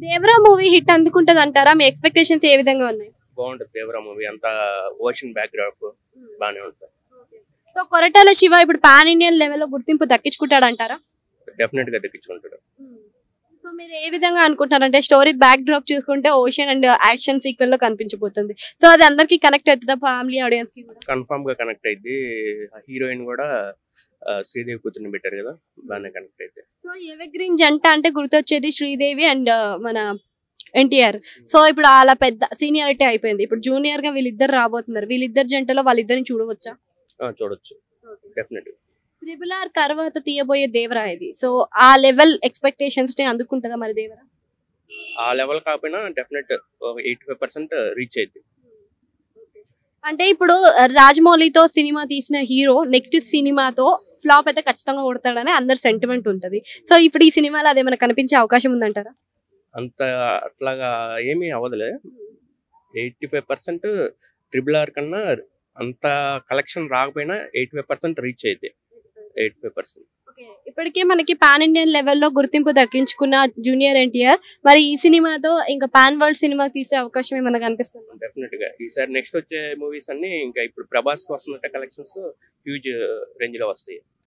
Devara movie hit అందుకుంటది అంటారా? మీ expectations ఏ విధంగా ఉన్నాయి? బాగుంటుంది దేవరా మూవీ అంతా ఓషన్ బ్యాక్ డ్రాప్ బాగానే ఉంటుంది. సో కొరటాల శివ ఇప్పుడు పాన్ ఇండియన్ లెవెల్లో గుర్తింపు దక్కించుకుంటాడు అంటారా? డెఫినెట్ గా దక్కించుకుంటాడు. సో మీరు ఏ విధంగా అనుకుంటున్నారంటే స్టోరీ బ్యాక్ డ్రాప్ చూసుకుంటే ఓషన్ అండ్ యాక్షన్ సీక్వెల్ లో కనిపించబోతుంది. సో అది అందరికి కనెక్ట్ అవుతుందా ఫ్యామిలీ ఆడియన్స్ కి కూడా? కన్ఫర్మ్ గా కనెక్ట్ అయింది. హీరోయిన్ కూడా శ్రీదేవి కూతుర్ని పెట్టారు కదా, బాగానే కనెక్ట్ అయితే. సో ఎవర్ గ్రీన్ జంట అంటే గుర్తొచ్చేది శ్రీదేవి అండ్ మన ఎన్టీఆర్. సో ఇప్పుడు అలా పెద్ద సీనియారిటీ అయిపోయింది. ఇప్పుడు జూనియర్ గా వీళ్ళిద్దరు రాబోతున్నారు. వీళ్ళిద్దరు జంటలో వాళ్ళిద్దరిని చూడవచ్చా? చూడొచ్చు డెఫినెట్. ట్రిపుల్ ఆర్ తర్వాత తీయబోయే దేవరా ఇది. సో ఆ లెవెల్ ఎక్స్పెక్టేషన్స్ ని అందుకుంటుందా మరి దేవరా? ఆ లెవెల్ కాకపోయినా డెఫినెట్ 85% రీచ్ అయింది. అంటే ఇప్పుడు రాజమౌళితో సినిమా తీసిన హీరో నెక్స్ట్ సినిమాతో ఫ్లాప్ అయితే ఖచ్చితంగా కొడతాడని అందరు సెంటిమెంట్ ఉంటది. సో ఇప్పుడు ఈ సినిమాలో అదేమైనా కనిపించే అవకాశం ఉందంటారా? అంత అట్లాగా ఏమీ అవ్వదులే. 85% ట్రిపుల్ ఆర్ కన్నా అంత కలెక్షన్ రాకపోయినా 85% రీచ్ అయింది. 85%. ఇప్పటికే మనకి పాన్ ఇండియన్ లెవెల్లో గుర్తింపు దక్కించుకున్న జూనియర్ ఎన్టీఆర్ మరి ఈ సినిమాతో ఇంకా పాన్ వరల్డ్ సినిమా తీసే అవకాశం ఏమైనా కనిపిస్తుంది? డెఫినెట్ గా ఈసారి నెక్స్ట్ వచ్చే మూవీస్ అన్ని ఇంకా ఇప్పుడు ప్రభాస్ వస్తున్నట్టు కలెక్షన్స్ హ్యూజ్ రేంజ్ లో వస్తాయి.